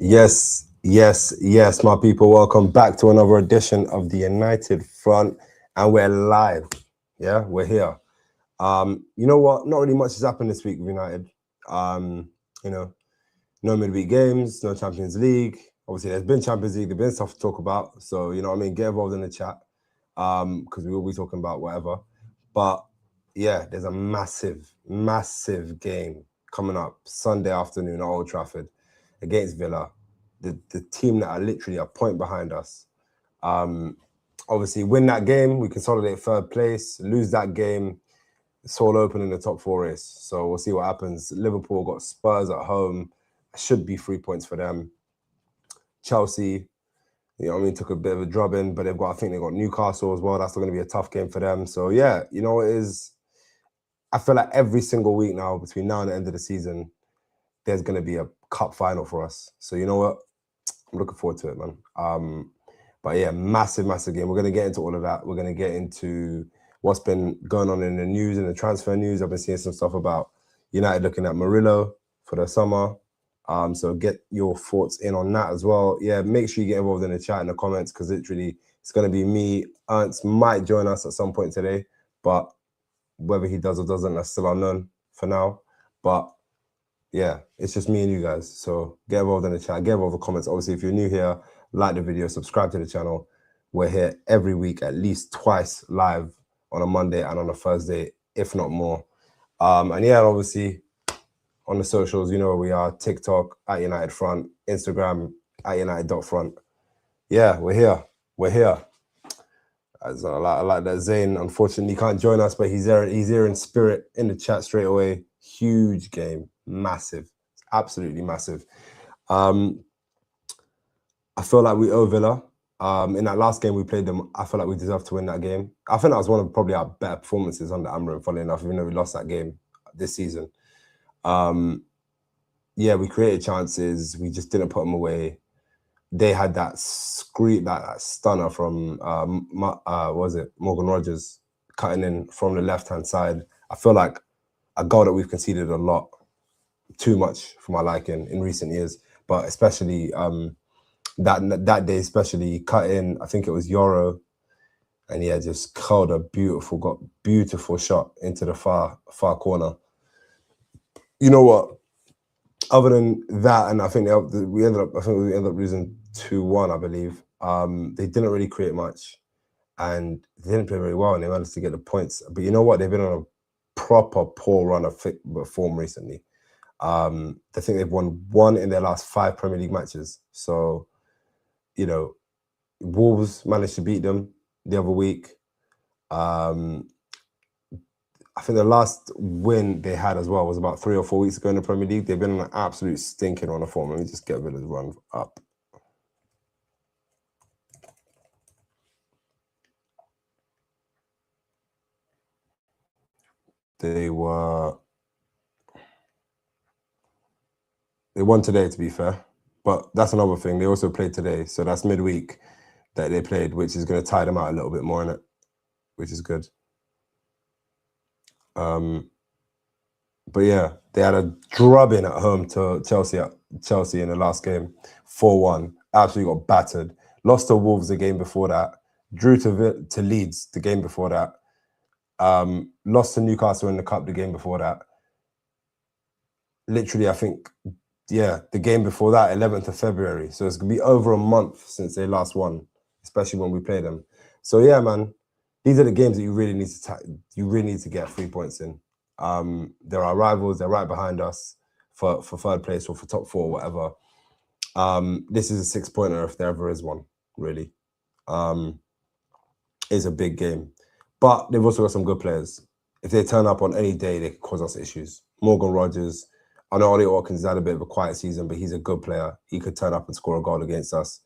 Yes, my people. Welcome back to another edition of the United Front, and we're live. Yeah, we're here. You know what? Not really much has happened this week with United. You know, no midweek games, no Champions League. Obviously, there's been Champions League, there's been stuff to talk about. So, you know what I mean? Get involved in the chat. Because we will be talking about whatever. But yeah, there's a massive game coming up Sunday afternoon at Old Trafford against Villa. The team that are literally a point behind us. Obviously, win that game, we consolidate third place. Lose that game, it's all open in the top four race. So we'll see what happens. Liverpool got Spurs at home. Should be 3 points for them. Chelsea, you know what I mean, took a bit of a drubbing, but I think they've got Newcastle as well. That's still going to be a tough game for them. So yeah, you know, I feel like every single week now, between now and the end of the season, there's going to be a cup final for us. So you know what? I'm looking forward to it, man. But yeah, massive game. We're going to get into all of that. We're going to get into what's been going on in the news and the transfer news. I've been seeing some stuff about United looking at Murillo for the summer. So get your thoughts in on that as well. Yeah, make sure you get involved in the chat in the comments, because literally it's going to be me. Ernst might join us at some point today, but whether he does or doesn't, that's still unknown for now. But yeah, it's just me and you guys. So get involved in the chat, get involved in the comments. Obviously, if you're new here, like the video, subscribe to the channel. We're here every week, at least twice live on a Monday and on a Thursday, if not more. And yeah, obviously on the socials, you know where we are. TikTok at UtdFront, Instagram at UtdFront. Yeah, we're here. I like that. Zayn unfortunately can't join us, but he's here in spirit in the chat straight away. Huge game, massive, absolutely massive. I feel like we owe Villa. In that last game we played them, I feel like we deserved to win that game. I think that was one of probably our better performances under Amrin, funny enough, even though we lost that game this season. Yeah, we created chances, we just didn't put them away. They had that that stunner from what was it, Morgan Rogers, cutting in from the left-hand side. I feel like a goal that we've conceded a lot, too much for my liking in recent years, but especially that day, especially cut in, I think it was Euro, and yeah, just curled got beautiful shot into the far corner. You know what? Other than that, and I think we ended up losing 2-1, I believe. They didn't really create much, and they didn't play very well, and they managed to get the points. But you know what? They've been on a proper poor run of form recently. I think they've won 1 in their last 5 Premier League matches. So, you know, Wolves managed to beat them the other week. I think the last win they had as well was about 3 or 4 weeks ago in the Premier League. They've been on an absolute stinking run of form. Let me just get Villa's run up. They won today, to be fair. But that's another thing. They also played today. So that's midweek that they played, which is going to tie them out a little bit more in it, which is good. But yeah, they had a drubbing at home to Chelsea in the last game, 4-1. Absolutely got battered. Lost to Wolves the game before that. Drew to Leeds the game before that. Lost to Newcastle in the cup the game before that. Literally, I think, yeah, the game before that, 11th of February. So it's going to be over a month since they last won, especially when we play them. So yeah, man, these are the games that you really need to get 3 points in. They're our rivals. They're right behind us for third place or for top 4 or whatever. This is a 6-pointer if there ever is one, really. It's a big game. But they've also got some good players. If they turn up on any day, they could cause us issues. Morgan Rogers, I know Ollie Watkins had a bit of a quiet season, but he's a good player. He could turn up and score a goal against us.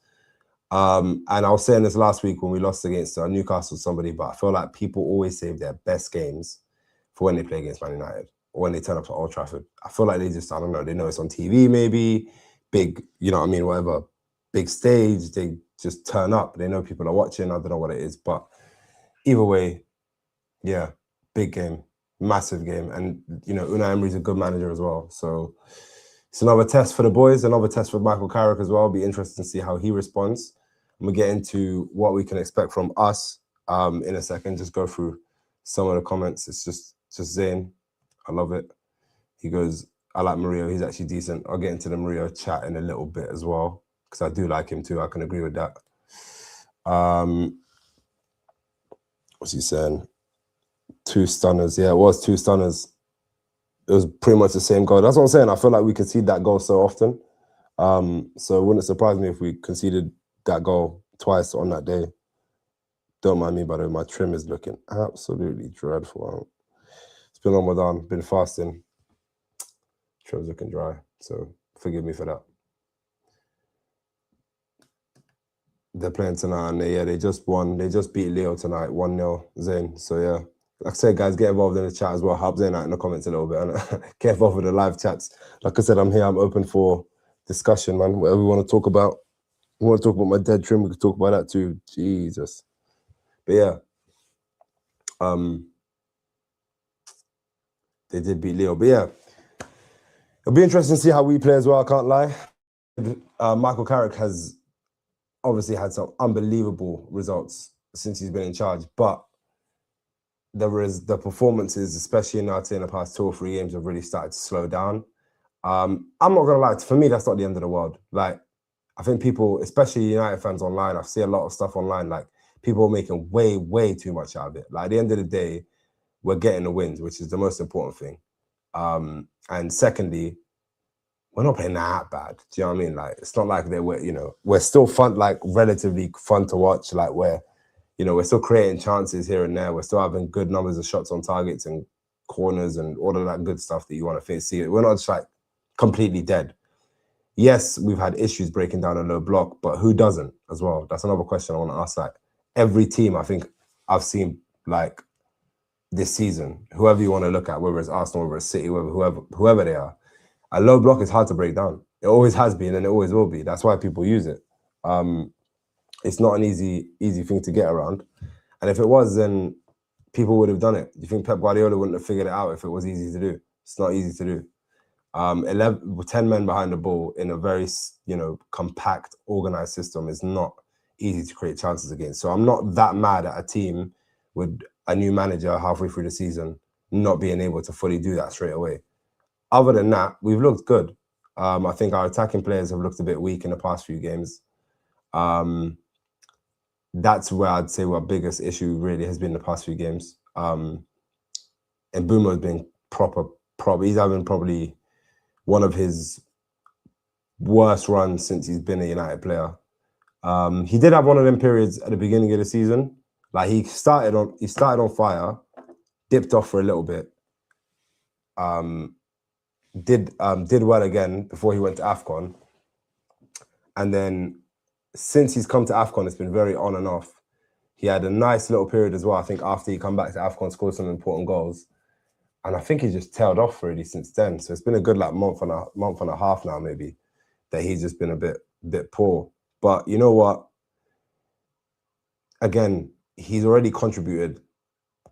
And I was saying this last week when we lost against Newcastle somebody, but I feel like people always save their best games for when they play against Man United or when they turn up to Old Trafford. I feel like they just, I don't know, they know it's on TV maybe, big, you know what I mean, whatever, big stage, they just turn up. They know people are watching. I don't know what it is, but either way, yeah, big game, massive game. And, you know, Unai Emery's a good manager as well. So it's another test for the boys, another test for Michael Carrick as well. It'll be interesting to see how he responds. And we'll get into what we can expect from us in a second. Just go through some of the comments. It's just Zayn. I love it. He goes, I like Mario. He's actually decent. I'll get into the Mario chat in a little bit as well, because I do like him too. I can agree with that. What's he saying? 2 stunners. Yeah, it was 2 stunners. It was pretty much the same goal. That's what I'm saying. I feel like we concede that goal so often. So it wouldn't surprise me if we conceded that goal twice on that day. Don't mind me, by the way. My trim is looking absolutely dreadful. It's been Ramadan, been fasting. Trim's looking dry, so forgive me for that. They're playing tonight, and they just won. They just beat Leo tonight, 1-0, Zayn. So yeah. Like I said, guys, get involved in the chat as well. Help Zayn out in the comments a little bit. And get involved with the live chats. Like I said, I'm here. I'm open for discussion, man. Whatever we want to talk about. We want to talk about my dead trim. We could talk about that too. Jesus. But yeah. They did beat Leo. But yeah. It'll be interesting to see how we play as well. I can't lie. Michael Carrick has obviously had some unbelievable results since he's been in charge. But the performances, especially in the past 2 or 3 games, have really started to slow down. I'm not gonna lie, for me, that's not the end of the world. Like, I think people, especially United fans online, I see a lot of stuff online, like people are making way, way too much out of it. Like, at the end of the day, we're getting the wins, which is the most important thing. And secondly, we're not playing that bad. Do you know what I mean? Like, it's not like we're still fun, like relatively fun to watch. Like, we're still creating chances here and there. We're still having good numbers of shots on targets and corners and all of that good stuff that you want to see. We're not just like completely dead. Yes, we've had issues breaking down a low block, but who doesn't as well? That's another question I want to ask. Like, every team I think I've seen like this season, whoever you want to look at, whether it's Arsenal, whether it's City, whoever they are, a low block is hard to break down. It always has been and it always will be. That's why people use it. It's not an easy thing to get around. And if it was, then people would have done it. You think Pep Guardiola wouldn't have figured it out if it was easy to do? It's not easy to do. 10 men behind the ball in a very, compact, organized system is not easy to create chances against. So I'm not that mad at a team with a new manager halfway through the season not being able to fully do that straight away. Other than that, we've looked good. I think our attacking players have looked a bit weak in the past few games. That's where I'd say our biggest issue really has been the past few games. And Mbeumo has been proper. He's having probably one of his worst runs since he's been a United player. He did have one of them periods at the beginning of the season. Like, he started on fire, dipped off for a little bit. Did well again before he went to AFCON. And then since he's come to AFCON, it's been very on and off. He had a nice little period as well. I think after he come back to AFCON, scored some important goals. And I think he just tailed off really since then. So it's been a good month and a half now, maybe, that he's just been a bit poor. But you know what? Again, he's already contributed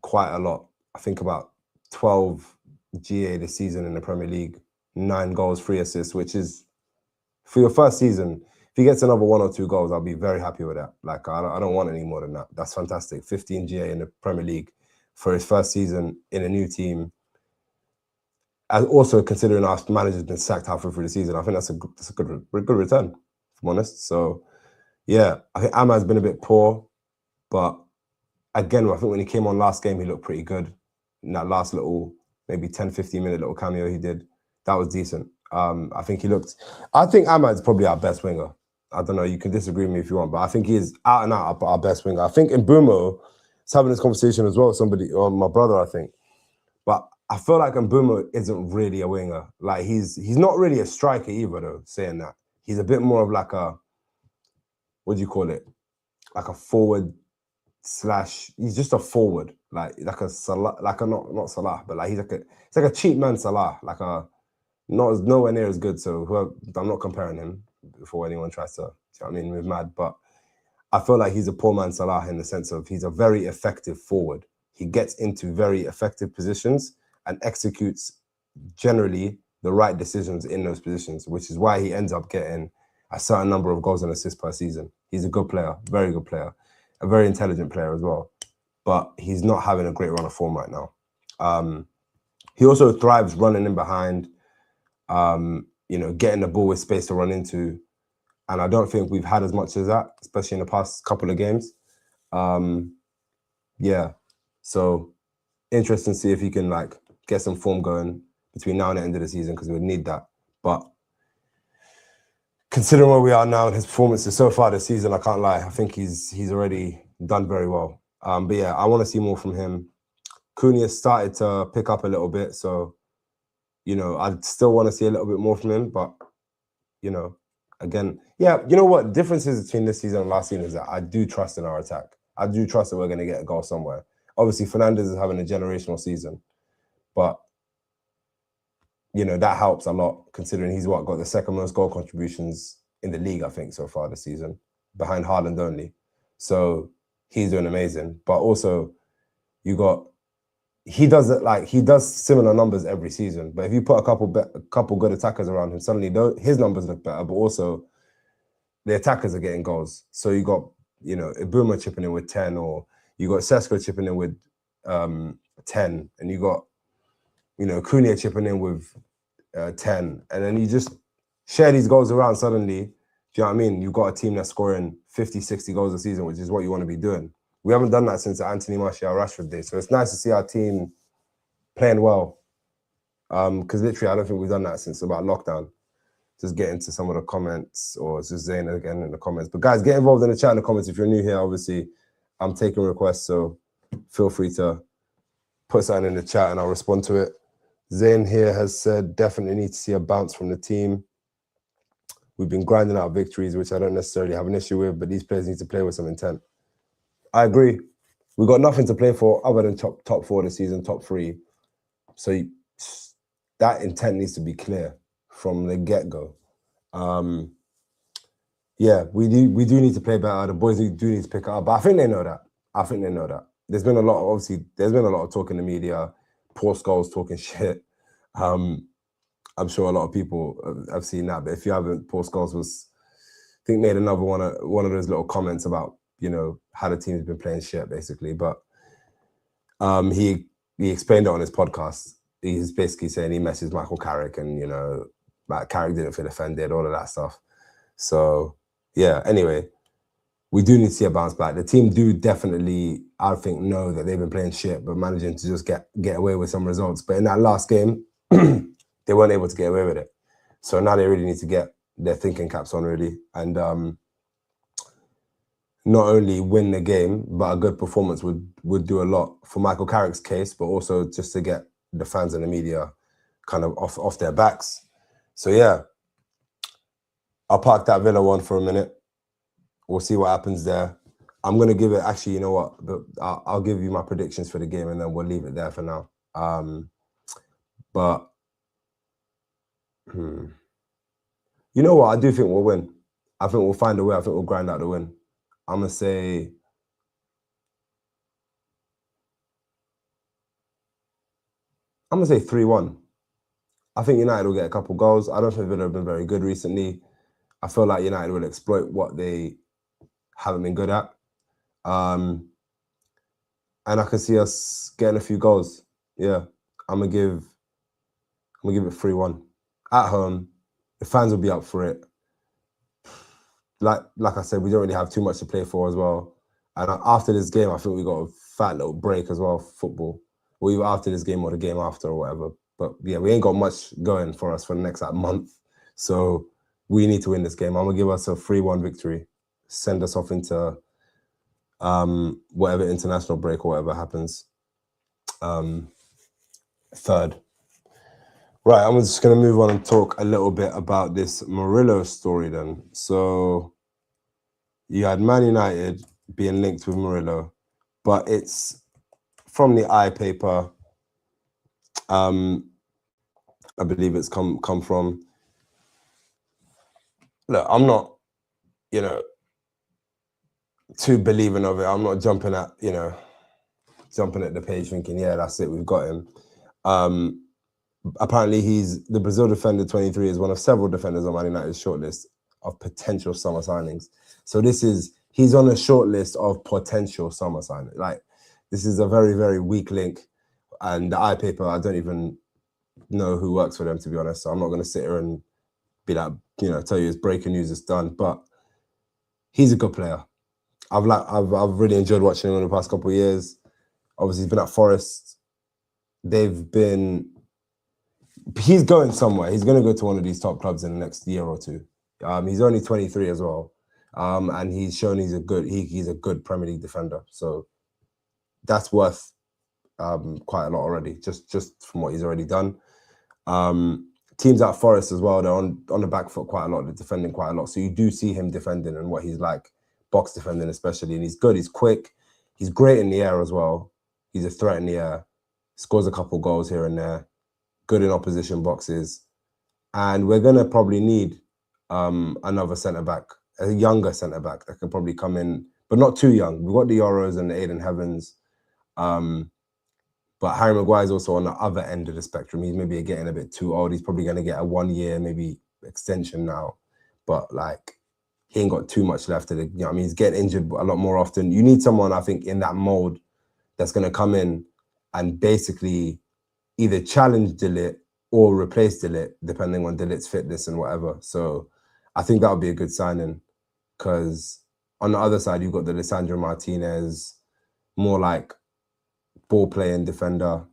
quite a lot. I think about 12 GA this season in the Premier League, 9 goals, 3 assists, which is, for your first season, if he gets another 1 or 2 goals, I'll be very happy with that. Like, I don't want any more than that. That's fantastic. 15 GA in the Premier League for his first season in a new team. And also considering our manager's been sacked halfway through the season, I think that's a good return, if I'm honest. So, yeah, I think Ahmad's been a bit poor, but again, I think when he came on last game, he looked pretty good. In that last little, maybe 10, 15-minute little cameo he did, that was decent. I think Ahmad's probably our best winger. I don't know, you can disagree with me if you want, but I think he is out and out our best winger. I think Mbeumo is having this conversation as well with somebody, or my brother, I think. But I feel like Mbeumo isn't really a winger. Like, he's not really a striker either, though, saying that. He's a bit more of like a, what do you call it? Like a forward / he's just a forward. Like a Salah, not Salah, but like he's like a cheap man Salah, like nowhere near as good. So I'm not comparing him before anyone tries to, you know what I mean, move mad. But I feel like he's a poor man Salah in the sense of he's a very effective forward. He gets into very effective positions and executes generally the right decisions in those positions, which is why he ends up getting a certain number of goals and assists per season. He's a good player, very good player, a very intelligent player as well. But he's not having a great run of form right now. He also thrives running in behind, getting the ball with space to run into. And I don't think we've had as much as that, especially in the past couple of games. So interesting to see if he can get some form going between now and the end of the season, because we would need that. But considering where we are now and his performances so far this season, I can't lie. I think he's already done very well. But yeah, I want to see more from him. Cunha started to pick up a little bit, so I'd still want to see a little bit more from him. But again, yeah, you know what? Differences between this season and last season is that I do trust in our attack. I do trust that we're going to get a goal somewhere. Obviously, Fernandes is having a generational season, but that helps a lot, considering he's got the second most goal contributions in the league, I think, so far this season, behind Haaland only. So he's doing amazing. But also, he does similar numbers every season. But if you put a couple good attackers around him, suddenly his numbers look better. But also, the attackers are getting goals. So you got Ibuma chipping in with 10, or you got Sesko chipping in with 10, and you got Cunha chipping in with 10, and then you just share these goals around. Suddenly, do you know what I mean? You've got a team that's scoring 50, 60 goals a season, which is what you want to be doing. We haven't done that since the Anthony Martial Rashford days, so it's nice to see our team playing well. Because literally, I don't think we've done that since about lockdown. Just get into some of the comments, or just saying it again in the comments. But guys, get involved in the chat in the comments if you're new here. Obviously, I'm taking requests, so feel free to put something in the chat and I'll respond to it. Zayn here has said, definitely need to see a bounce from the team. We've been grinding out victories, which I don't necessarily have an issue with, but these players need to play with some intent. I agree. We've got nothing to play for other than top 4 this season, top 3. So that intent needs to be clear from the get-go. Yeah, we do need to play better. The boys do need to pick it up, but I think they know that. There's been a lot of talk in the media, Paul Scholes talking shit. I'm sure a lot of people have seen that, but if you haven't, Paul Scholes made another one of those little comments about how the team's been playing shit, basically. But he explained it on his podcast. He's basically saying he messes Michael Carrick, and Carrick didn't feel offended, all of that stuff. So yeah, anyway, we do need to see a bounce back. The team do definitely, I think, know that they've been playing shit, but managing to just get away with some results. But in that last game, they weren't able to get away with it. So now they really need to get their thinking caps on, really, and not only win the game, but a good performance would do a lot for Michael Carrick's case, but also just to get the fans and the media kind of off their backs. So yeah, I'll park that Villa one for a minute. We'll see what happens there. I'm going to give it, actually, you know what? I'll give you my predictions for the game, and then we'll leave it there for now. But you know what? I do think we'll win. I think we'll find a way. I think we'll grind out the win. I'm going to say 3-1. I think United will get a couple goals. I don't think Villa have been very good recently. I feel like United will exploit what they haven't been good at. And I can see us getting a few goals. Yeah, I'm gonna give it 3-1 at home. The fans will be up for it. Like I said, we don't really have too much to play for as well. And after this game, I think we got a fat little break as well, football. Or either after this game or the game after or whatever. But yeah, we ain't got much going for us for the next month. So we need to win this game. I'm gonna give us a 3-1 victory. Send us off into whatever international break or whatever happens. Third. Right, I'm just going to move on and talk a little bit about this Murillo story then. So you had Man United being linked with Murillo, but it's from the I paper. I believe it's come from. Look, I'm not, too believing of it. I'm not jumping at the page thinking, yeah, that's it, we've got him. Apparently, the Brazil defender 23 is one of several defenders on Man United's shortlist of potential summer signings. So he's on a short list of potential summer signings. Like, this is a very, very weak link. And the eye paper, I don't even know who works for them, to be honest. So I'm not going to sit here and be like, tell you it's breaking news, it's done. But he's a good player. I've really enjoyed watching him in the past couple of years. Obviously, he's been at Forest. He's going somewhere. He's going to go to one of these top clubs in the next year or two. He's only 23 as well, and he's shown he's a good Premier League defender. So that's worth quite a lot already, just from what he's already done. Teams at Forest as well, they're on the back foot quite a lot. They're defending quite a lot. So you do see him defending and what he's like, box defending especially. And he's good. He's quick. He's great in the air as well. He's a threat in the air. Scores a couple goals here and there. Good in opposition boxes. And we're going to probably need another centre-back, a younger centre-back that can probably come in, but not too young. We've got the Euros and the Aiden Heavens. But Harry Maguire's also on the other end of the spectrum. He's maybe getting a bit too old. He's probably going to get a 1 year, maybe extension now. But like, he ain't got too much left. He's getting injured a lot more often. You need someone, I think, in that mold that's going to come in and basically either challenge De Ligt or replace De Ligt, depending on De Ligt's fitness and whatever. So I think that would be a good signing, because on the other side, you've got the Lisandro Martinez, more like ball-playing defender.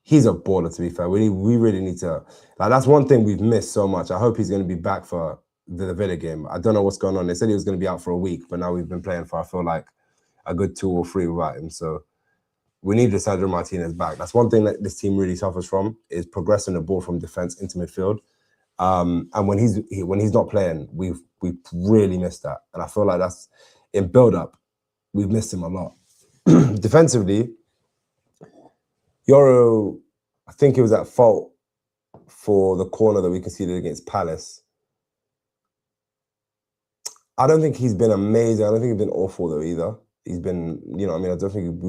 He's a baller, to be fair. We really need to... Like, that's one thing we've missed so much. I hope he's going to be back for the Villa game. I don't know what's going on. They said he was going to be out for a week, but now we've been playing for, I feel like, a good 2 or 3 without him. So we need Lisandro Martinez back. That's one thing that this team really suffers from, is progressing the ball from defense into midfield. And when he's not playing, we've really missed that. And I feel like that's in build-up, we've missed him a lot. Defensively, Yoro, I think he was at fault for the corner that we conceded against Palace. I don't think he's been amazing. I don't think he's been awful though either. He's been, I don't think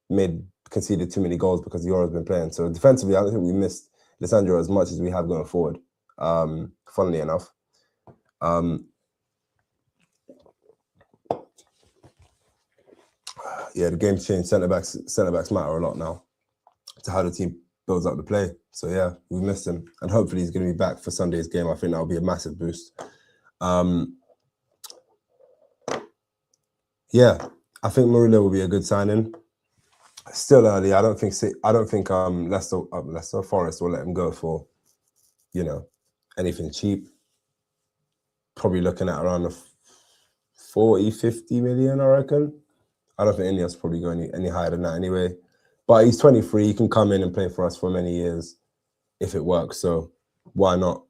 we've conceded too many goals because Yoro's been playing. So defensively, I don't think we missed Lisandro as much as we have going forward. Funnily enough. Yeah, the game's changed. Centre backs matter a lot now to how the team builds up the play. So yeah, we missed him, and hopefully he's going to be back for Sunday's game. I think that'll be a massive boost. Yeah, I think Murillo will be a good signing. Still early. I don't think Leicester Forest will let him go for, anything cheap. Probably looking at around the 40-50 million, I reckon. I don't think Ineos probably go any higher than that anyway. But he's 23. He can come in and play for us for many years if it works. So why not?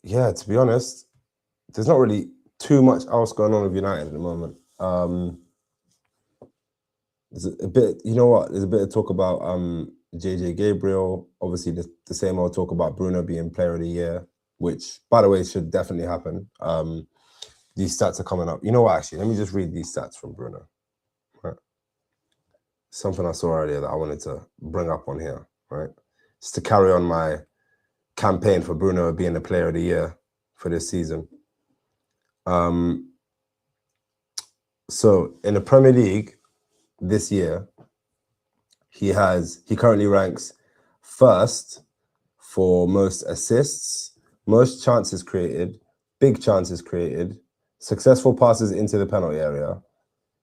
Yeah, to be honest, there's not really too much else going on with United at the moment. There's a bit, there's a bit of talk about JJ Gabriel. Obviously, the same old talk about Bruno being player of the year, which, by the way, should definitely happen. These stats are coming up. You know what, actually, let me just read these stats from Bruno. Right? Something I saw earlier that I wanted to bring up on here, right? Just to carry on my campaign for Bruno being the player of the year for this season. So in the Premier League this year, he currently ranks first for most assists, most chances created, big chances created, successful passes into the penalty area.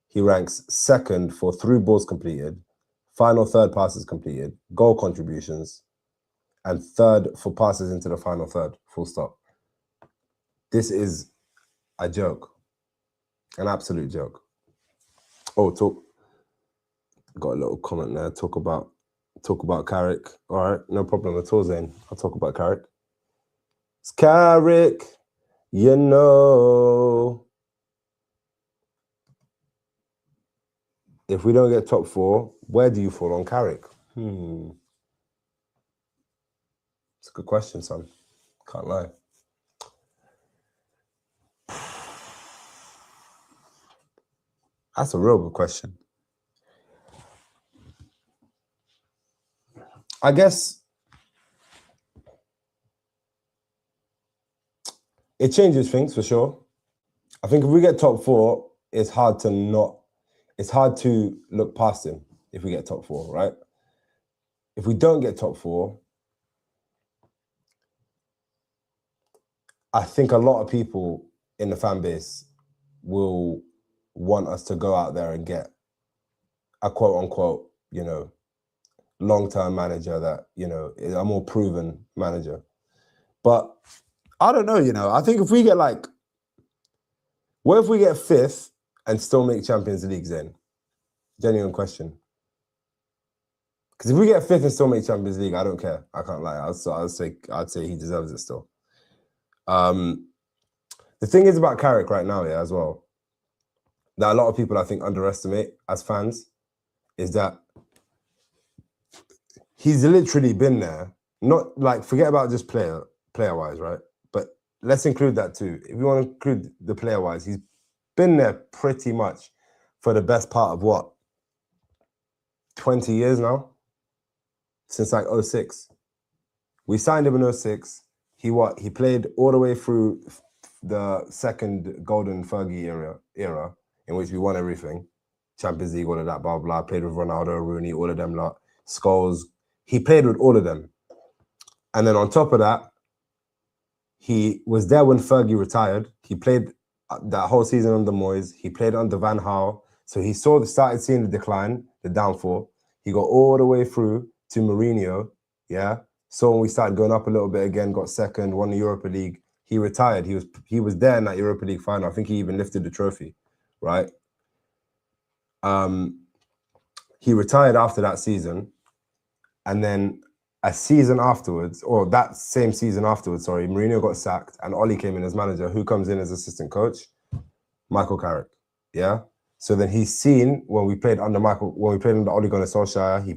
He ranks second for through balls completed, final third passes completed, goal contributions, and third for passes into the final third, full stop. This is a joke, an absolute joke. Oh, got a little comment there. Talk about Carrick. All right, no problem at all, Zane. I'll talk about Carrick. It's Carrick, If we don't get top 4, where do you fall on Carrick? It's a good question, son. Can't lie. That's a real good question. I guess it changes things for sure. I think if we get top 4, it's hard to look past him if we get top 4, right? If we don't get top 4, I think a lot of people in the fan base will want us to go out there and get a quote unquote, long-term manager that, is a more proven manager. But I don't know, I think if we get what if we get 5th and still make Champions Leagues then? Genuine question. Because if we get 5th and still make Champions League, I don't care. I can't lie. I'd say he deserves it still. The thing is about Carrick right now, as well, that a lot of people I think underestimate as fans, is that he's literally been there. Not forget about just player-wise, right? But let's include that too. If you want to include the player-wise, he's been there pretty much for the best part of what? 20 years now? Since 06. We signed him in 06. He played all the way through the second golden Fergie era in which we won everything. Champions League, all of that, blah, blah. Played with Ronaldo, Rooney, all of them lot. Scholes. He played with all of them. And then on top of that, he was there when Fergie retired. He played that whole season under Moyes. He played under Van Gaal. So he started seeing the decline, the downfall. He got all the way through to Mourinho, So when we started going up a little bit again, got second, won the Europa League, he retired. He was there in that Europa League final. I think he even lifted the trophy, right? He retired after that season. And then a season afterwards, or that same season afterwards, Mourinho got sacked and Oli came in as manager. Who comes in as assistant coach? Michael Carrick, So then he's seen when we played under Ole Gunnar Solskjaer, he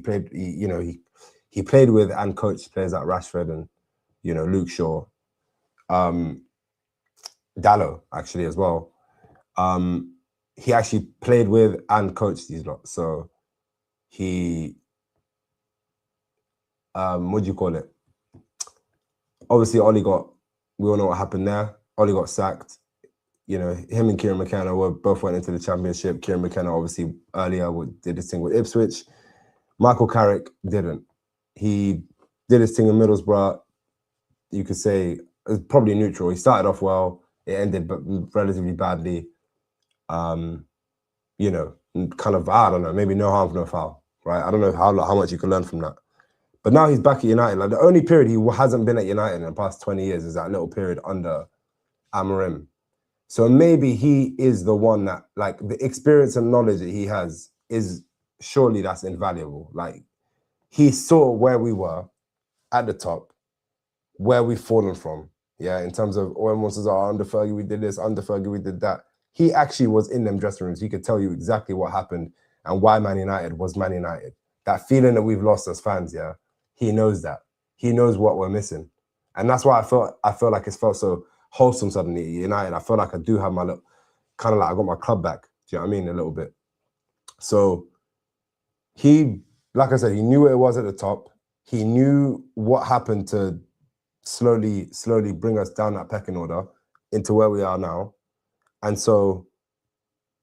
played with and coached players like Rashford and, Luke Shaw. Dallo, actually, as well. He actually played with and coached these lot. So he, what do you call it? Obviously, we all know what happened there. Oli got sacked. Him and Kieran McKenna both went into the championship. Kieran McKenna, obviously, earlier did his thing with Ipswich. Michael Carrick didn't. He did his thing in Middlesbrough. You could say it was probably neutral. He started off well. It ended relatively badly. Kind of, I don't know, maybe no harm, no foul, right? I don't know how much you can learn from that. But now he's back at United. The only period he hasn't been at United in the past 20 years is that little period under Amorim. So maybe he is the one that, the experience and knowledge that he has is surely that's invaluable. He saw where we were at the top, where we've fallen from. In terms of when one says, under Fergie we did this, under Fergie we did that. He actually was in them dressing rooms. He could tell you exactly what happened and why Man United was Man United. That feeling that we've lost as fans, he knows that. He knows what we're missing. And that's why I feel like it's felt so wholesome suddenly at United. I feel like I do have my little, kind of I got my club back. Do you know what I mean? A little bit. So he, like I said, he knew where it was at the top. He knew what happened to slowly bring us down that pecking order into where we are now. And so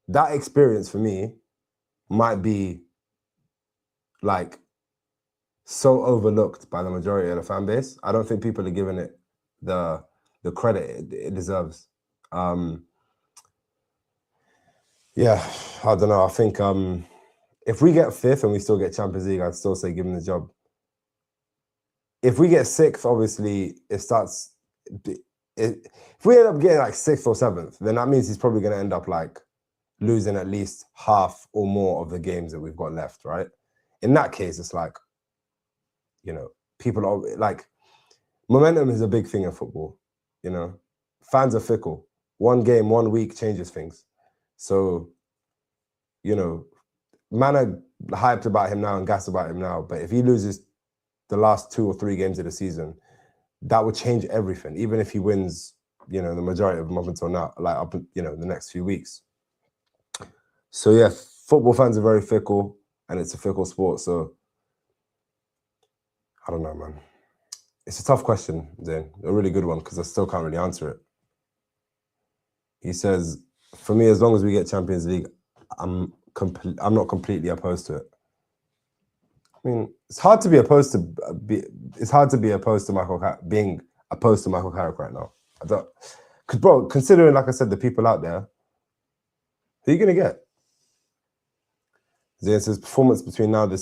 that experience for me might be so overlooked by the majority of the fan base. I don't think people are giving it the credit it deserves. I don't know. I think if we get 5th and we still get Champions League, I'd still say give him the job. If we get 6th, obviously it starts. If we end up getting 6th or 7th, then that means he's probably going to end up losing at least half or more of the games that we've got left, right? In that case, it's people are momentum is a big thing in football. Fans are fickle. One game, 1 week changes things. So, man are hyped about him now and gassed about him now. But if he loses the last 2 or 3 games of the season, that would change everything. Even if he wins, the majority of them up until now, the next few weeks. So football fans are very fickle, and it's a fickle sport. So I don't know, man. It's a tough question, Zayn. A really good one, because I still can't really answer it. He says, for me, as long as we get Champions League, I'm not completely opposed to it. I mean, it's hard to be opposed to being opposed to Michael Carrick right now. I don't, because bro, considering, like I said, the people out there, who are you gonna get? Zayn says performances between now and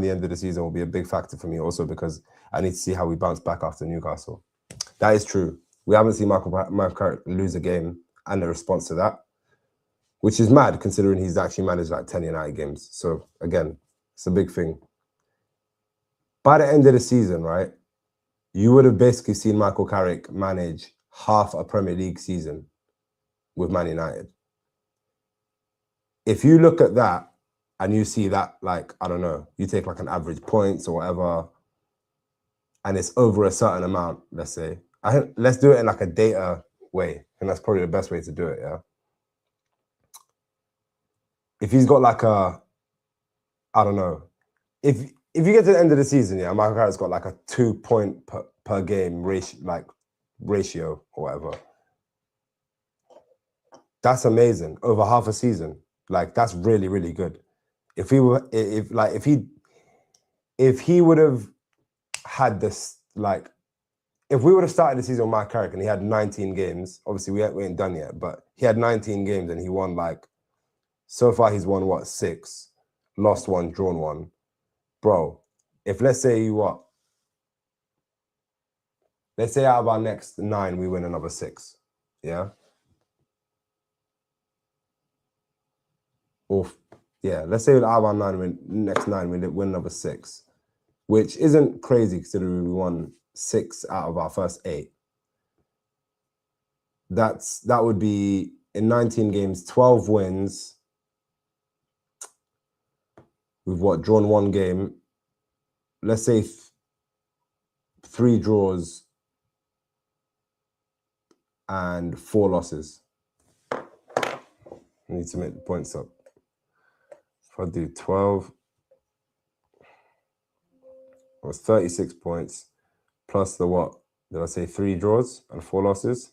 the end of the season will be a big factor for me, also because I need to see how we bounce back after Newcastle. That is true. We haven't seen Michael Carrick lose a game and a response to that, which is mad considering he's actually managed like 10 United games. So again, it's a big thing. By the end of the season, right, you would have basically seen Michael Carrick manage half a Premier League season with Man United. If you look at that and you see that, like, I don't know, you take like an average points or whatever, and it's over a certain amount, let's say, let's do it in like a data way. And that's probably the best way to do it, yeah? If he's got like a, I don't know, if you get to the end of the season, yeah, Michael Carrick's got like a 2 point per game ratio or whatever. That's amazing over half a season. Like, that's really, really good. If he would have had this, like, if we would have started the season with Mike Carrick and he had 19 games, obviously we ain't done yet, but he had 19 games and he won, like, so far he's won, what, 6, lost 1, drawn 1. Bro, if let's say let's say out of our next 9, we win another 6, yeah? Or, yeah, let's say out of our next 9, we win another 6, which isn't crazy considering we won 6 out of our first 8. That would be, in 19 games, 12 wins. We've drawn 1 game. Let's say 3 draws and 4 losses. I need to make the points up. If I do 12, it was 36 points plus the what? Did I say 3 draws and 4 losses?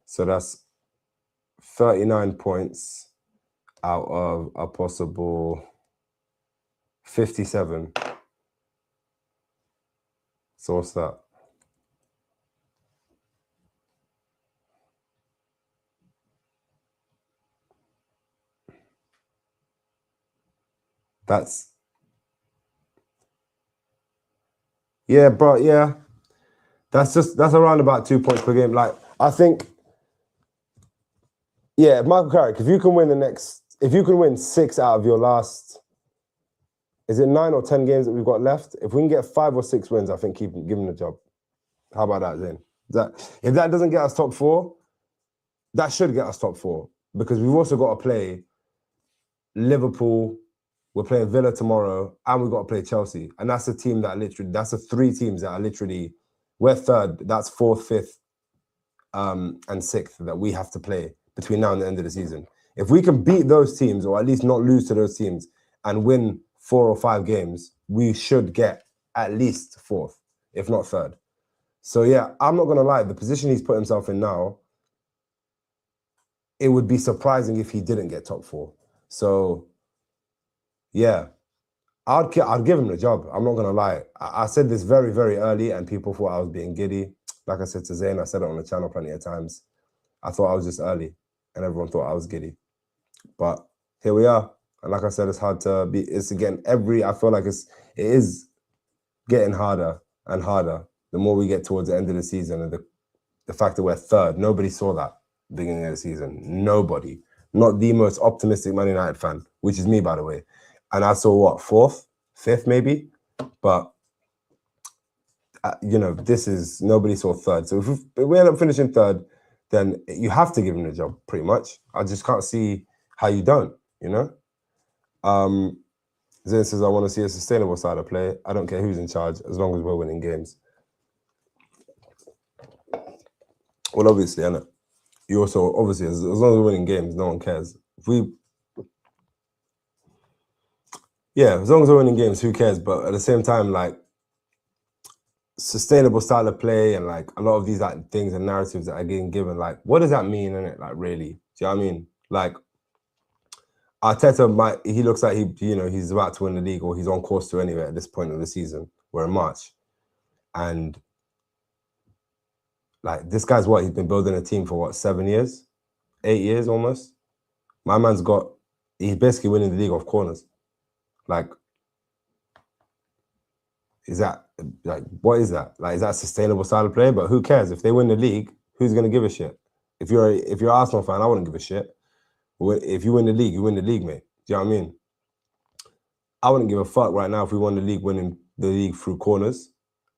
So that's 39 points out of a possible 57. So what's that? That's, yeah, bro, yeah. That's around about 2 points per game. Like, I think, yeah, Michael Carrick, if you can win 6 out of your last, is it 9 or 10 games that we've got left? If we can give 5 or 6 wins, I think give him the job. How about that, Zayn? If that doesn't get us top 4, that should get us top 4, because we've also got to play Liverpool, we're playing Villa tomorrow, and we've got to play Chelsea. And that's a team that that's the 3 teams that are literally, we're third, that's 4th, 5th, and 6th that we have to play between now and the end of the season. If we can beat those teams, or at least not lose to those teams, and win 4 or 5 games, we should get at least 4th, if not 3rd. So yeah, I'm not gonna lie, the position he's put himself in now, it would be surprising if he didn't get top 4. So yeah, I'd give him the job. I'm not gonna lie. I said this very, very early, and people thought I was being giddy. Like I said to Zayn, I said it on the channel plenty of times. I thought I was just early, and everyone thought I was giddy. But here we are. And like I said, it's hard to be. It's again I feel like it is getting harder and harder the more we get towards the end of the season, and the fact that we're 3rd. Nobody saw that beginning of the season. Nobody. Not the most optimistic Man United fan, which is me, by the way. And I saw what, 4th, 5th, maybe. But this is, nobody saw 3rd. So if we end up finishing 3rd, then you have to give him the job, pretty much. I just can't see how you don't. Zayn says, I want to see a sustainable side of play. I don't care who's in charge, as long as we're winning games. Well, obviously, innit? You also, obviously, as long as we're winning games, no one cares. Yeah, as long as we're winning games, who cares? But at the same time, like, sustainable style of play and like a lot of these like things and narratives that are getting given, like, what does that mean in it? Like, really? Do you know what I mean? Like, Arteta might, he looks like he's about to win the league, or he's on course to anyway at this point of the season. We're in March. And like, this guy's he's been building a team for what, 7 years? 8 years almost? My man's he's basically winning the league off corners. Like, is that, like, what is that? Like, is that a sustainable style of play? But who cares? If they win the league, who's going to give a shit? If you're an Arsenal fan, I wouldn't give a shit. If you win the league, you win the league, mate. Do you know what I mean? I wouldn't give a fuck right now if we won the league, winning the league through corners.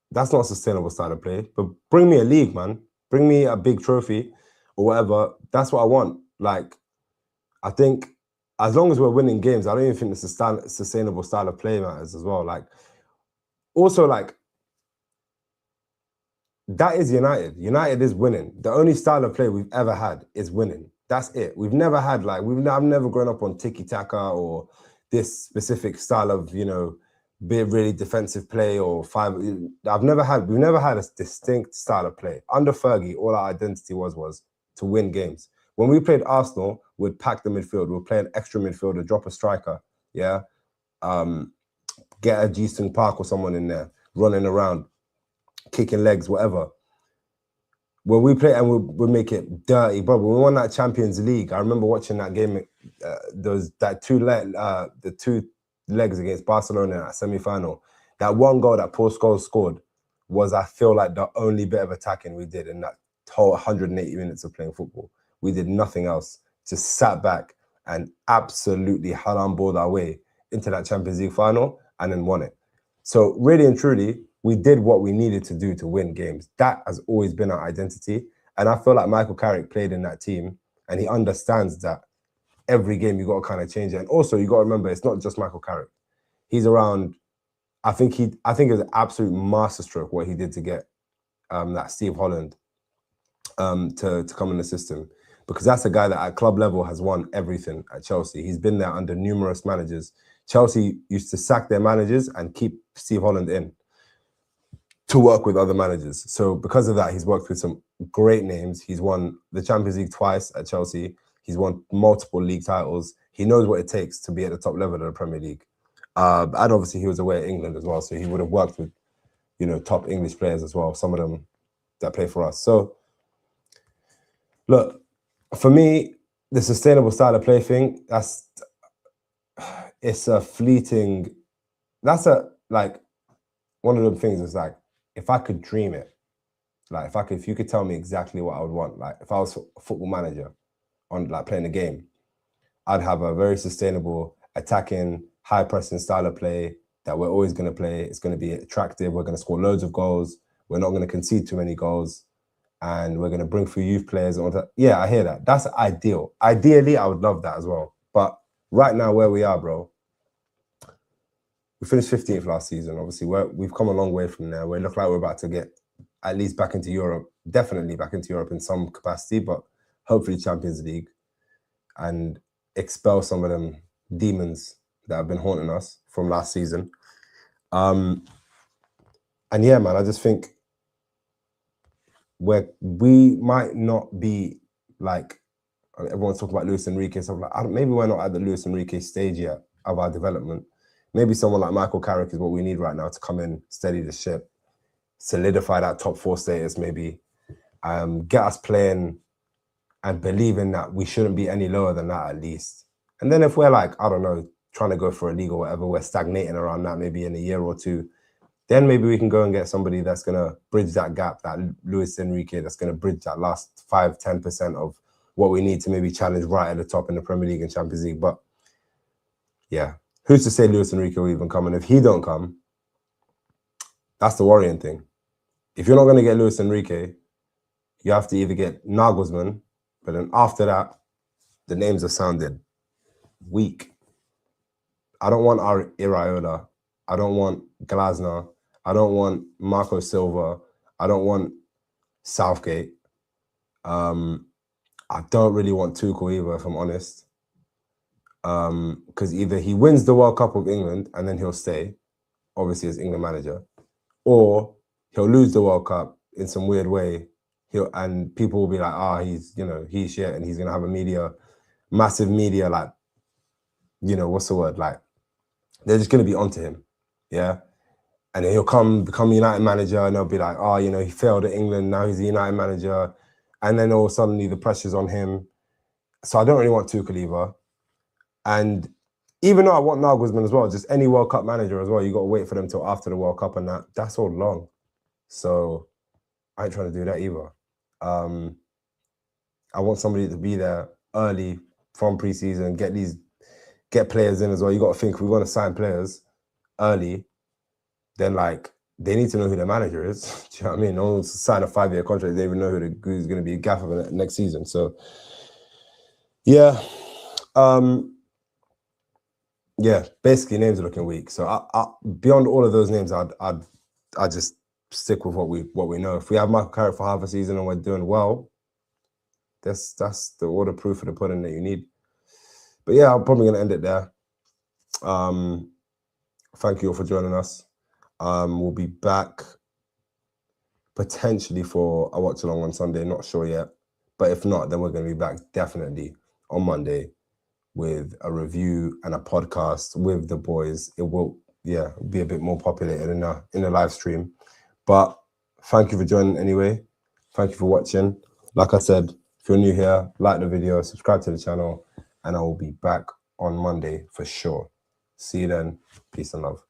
That's not a sustainable style of play. But bring me a league, man. Bring me a big trophy or whatever. That's what I want. Like, I think as long as we're winning games, I don't even think the sustainable style of play matters as well. Like, also, like, that is United. United is winning. The only style of play we've ever had is winning. That's it. We've never had like I've never grown up on tiki taka or this specific style of be really defensive play or five. We've never had a distinct style of play. Under Fergie, all our identity was to win games. When we played Arsenal, we'd pack the midfield. We'd play an extra midfielder, drop a striker, yeah, get a Jisung Park or someone in there running around, kicking legs, whatever. When we play and we make it dirty, bro. When we won that Champions League, I remember watching that game. The two legs against Barcelona in that semi-final. That one goal that Paul Scholes scored was, I feel like, the only bit of attacking we did in that whole 180 minutes of playing football. We did nothing else. Just sat back and absolutely balled our way into that Champions League final and then won it. So really and truly, we did what we needed to do to win games. That has always been our identity. And I feel like Michael Carrick played in that team and he understands that every game you got to kind of change it. And also you got to remember, it's not just Michael Carrick. He's around, I think it was an absolute masterstroke what he did to get that Steve Holland to come in the system. Because that's a guy that at club level has won everything at Chelsea. He's been there under numerous managers. Chelsea used to sack their managers and keep Steve Holland in to work with other managers. So because of that, he's worked with some great names. He's won the Champions League twice at Chelsea. He's won multiple league titles. He knows what it takes to be at the top level of the Premier League. And obviously he was away at England as well. So he would have worked with, top English players as well. Some of them that play for us. So look, for me, the sustainable style of play thing, it's a fleeting, one of the things is like, if I could dream it, like if you could tell me exactly what I would want, like if I was a football manager on like playing a game, I'd have a very sustainable, attacking, high pressing style of play that we're always going to play. It's going to be attractive. We're going to score loads of goals. We're not going to concede too many goals. And we're going to bring through youth players. And all that. Yeah, I hear that. That's ideal. Ideally, I would love that as well. But right now, where we are, bro, we finished 15th last season. Obviously, we've come a long way from there. We look like we're about to get at least back into Europe, definitely back into Europe in some capacity, but hopefully Champions League, and expel some of them demons that have been haunting us from last season. And yeah, man, I just think we might not be like, everyone's talking about Luis Enrique, stuff like, maybe we're not at the Luis Enrique stage yet of our development. Maybe someone like Michael Carrick is what we need right now to come in, steady the ship, solidify that top 4 status, maybe, get us playing and believing that we shouldn't be any lower than that at least. And then if we're like, I don't know, trying to go for a league or whatever, we're stagnating around that maybe in a year or two, then maybe we can go and get somebody that's going to bridge that gap, that Luis Enrique, that's going to bridge that last 5-10% of what we need to maybe challenge right at the top in the Premier League and Champions League. But yeah, who's to say Luis Enrique will even come? And if he don't come, that's the worrying thing. If you're not going to get Luis Enrique, you have to either get Nagelsmann, but then after that, the names have sounded weak. I don't want our Iraola. I don't want Glasner. I don't want Marco Silva. I don't want Southgate. I don't really want Tuchel either, if I'm honest. Because either he wins the World Cup with England and then he'll stay, obviously as England manager, or he'll lose the World Cup in some weird way. And people will be like, he's shit, and he's gonna have massive media, like, what's the word? Like, they're just gonna be onto him, yeah. And then he'll become United manager, and they'll be like, he failed at England, now he's the United manager, and then all of a sudden the pressure's on him. So I don't really want Tuchel either. And even though I want Nagelsmann as well, just any World Cup manager as well, you got to wait for them till after the World Cup, and that's all long. So I ain't trying to do that either. I want somebody to be there early from preseason, get players in as well. You got to think, if we want to sign players early, then like they need to know who their manager is. Do you know what I mean? No one's sign a 5-year contract, they even know who's going to be a gaffer next season. So yeah. Yeah, basically names are looking weak. So I beyond all of those names, I just stick with what we know. If we have Michael Carrick for half a season and we're doing well, that's all the proof of the pudding that you need. But yeah, I'm probably gonna end it there. Thank you all for joining us. We'll be back potentially for a watch along on Sunday, not sure yet. But if not, then we're gonna be back definitely on Monday with a review and a podcast with the boys. It will, be a bit more populated in the live stream. But thank you for joining anyway. Thank you for watching. Like I said, if you're new here, like the video, subscribe to the channel, and I will be back on Monday for sure. See you then. Peace and love.